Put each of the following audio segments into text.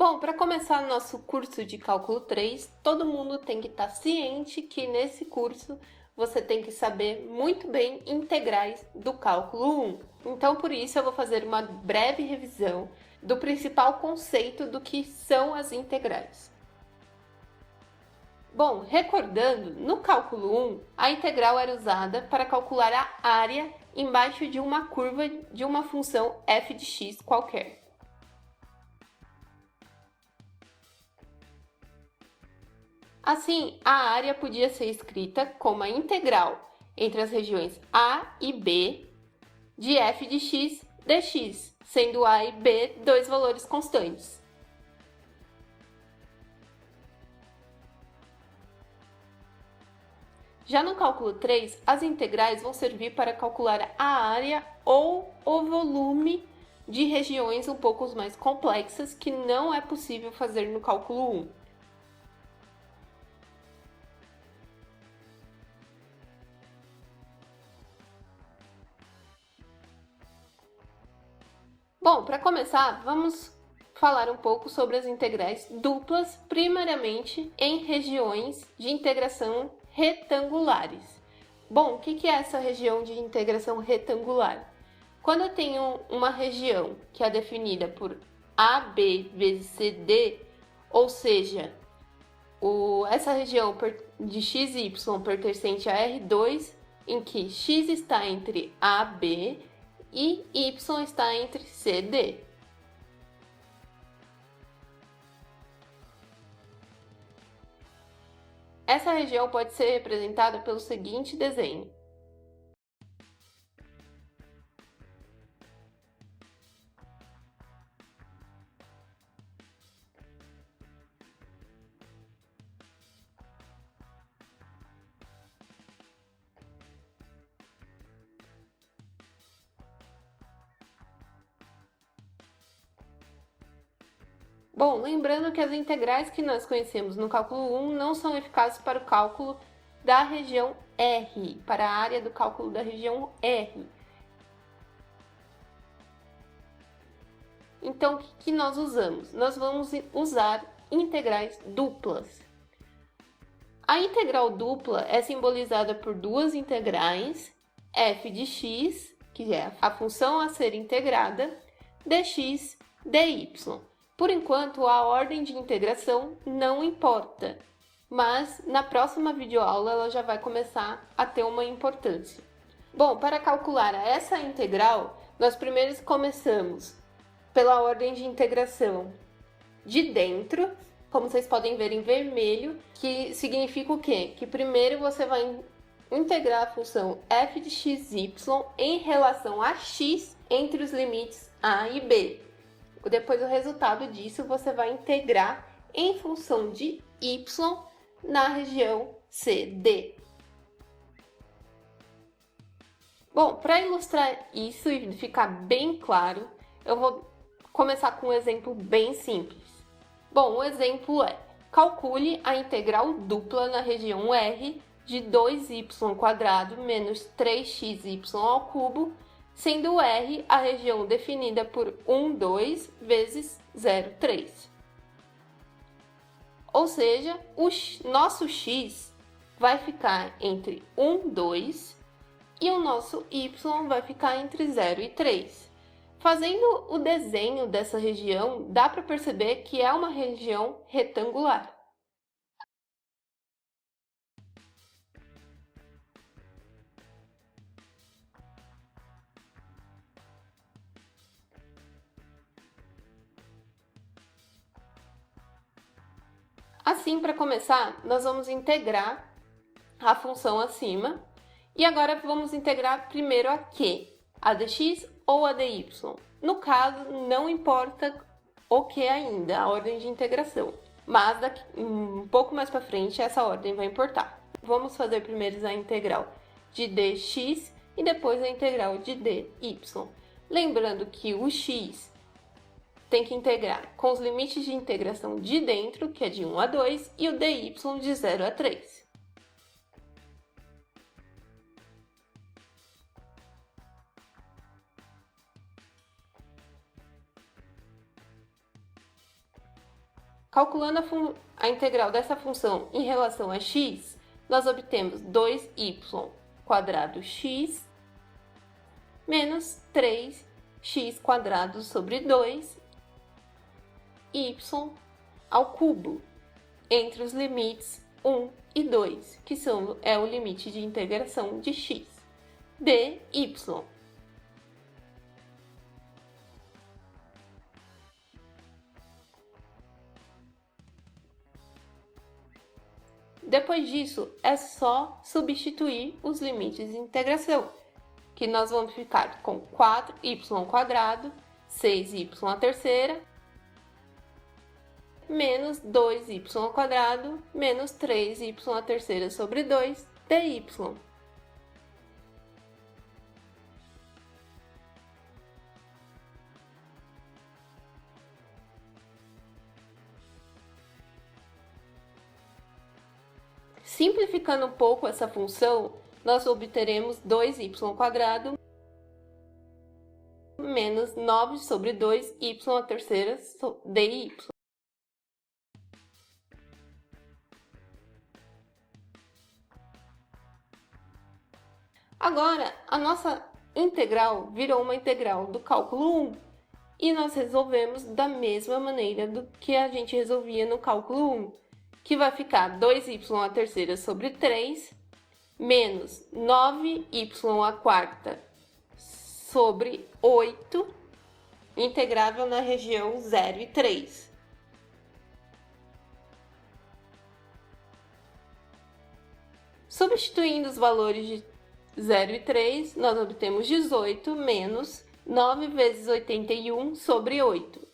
Bom, para começar nosso curso de cálculo 3, todo mundo tem que estar ciente que nesse curso você tem que saber muito bem integrais do cálculo 1. Então, por isso, eu vou fazer uma breve revisão do principal conceito do que são as integrais. Bom, recordando, no cálculo 1, a integral era usada para calcular a área embaixo de uma curva de uma função f de x qualquer. Assim, a área podia ser escrita como a integral entre as regiões A e B de f de x dx, sendo A e B dois valores constantes. Já no cálculo 3, as integrais vão servir para calcular a área ou o volume de regiões um pouco mais complexas que não é possível fazer no cálculo 1. Bom, para começar, vamos falar um pouco sobre as integrais duplas, primariamente em regiões de integração retangulares. Bom, o que é essa região de integração retangular? Quando eu tenho uma região que é definida por AB vezes CD, ou seja, essa região de XY pertencente a R2, em que X está entre AB e Y está entre CD. Essa região pode ser representada pelo seguinte desenho. Bom, lembrando que as integrais que nós conhecemos no cálculo 1 não são eficazes para o cálculo da região R, para a área do cálculo da região R. Então, o que nós usamos? Nós vamos usar integrais duplas. A integral dupla é simbolizada por duas integrais, f de x, que é a função a ser integrada, dx, dy. Por enquanto, a ordem de integração não importa, mas na próxima videoaula ela já vai começar a ter uma importância. Bom, para calcular essa integral, nós primeiro começamos pela ordem de integração de dentro, como vocês podem ver em vermelho, que significa o quê? Que primeiro você vai integrar a função f de xy em relação a x entre os limites a e b. Depois, o resultado disso, você vai integrar em função de y na região CD. Bom, para ilustrar isso e ficar bem claro, eu vou começar com um exemplo bem simples. Bom, o exemplo é: calcule a integral dupla na região R de 2y² menos 3xy ao cubo, sendo R a região definida por 1, 2 vezes 0, 3. Ou seja, o nosso x vai ficar entre 1, 2 e o nosso y vai ficar entre 0 e 3. Fazendo o desenho dessa região, dá para perceber que é uma região retangular. Assim, para começar, nós vamos integrar a função acima. E agora vamos integrar primeiro a q, a dx ou a dy. No caso, não importa o que ainda, a ordem de integração. Mas daqui, um pouco mais para frente, essa ordem vai importar. Vamos fazer primeiro a integral de dx e depois a integral de dy. Lembrando que o x tem que integrar com os limites de integração de dentro, que é de 1 a 2, e o dy de 0 a 3. Calculando a integral dessa função em relação a x, nós obtemos 2y quadrado x menos 3x² sobre 2y ao cubo, entre os limites 1 e 2, que é o limite de integração de x, dy. Depois disso, é só substituir os limites de integração, que nós vamos ficar com 4y², 6y² menos 2y² menos 3y³ sobre 2 dy. Simplificando um pouco essa função, nós obteremos 2y² menos 9 sobre 2y³ dy. Agora, a nossa integral virou uma integral do cálculo 1 e nós resolvemos da mesma maneira do que a gente resolvia no cálculo 1, que vai ficar 2y² sobre 3 menos 9y² sobre 8, integrável na região 0 e 3. Substituindo os valores de 0 e 3, nós obtemos 18 menos 9 vezes 81 sobre 8.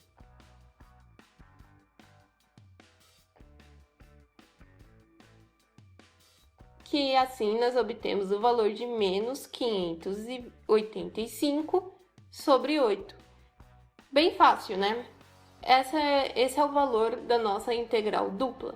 Que assim nós obtemos o valor de menos 585 sobre 8. Bem fácil, né? Esse é o valor da nossa integral dupla.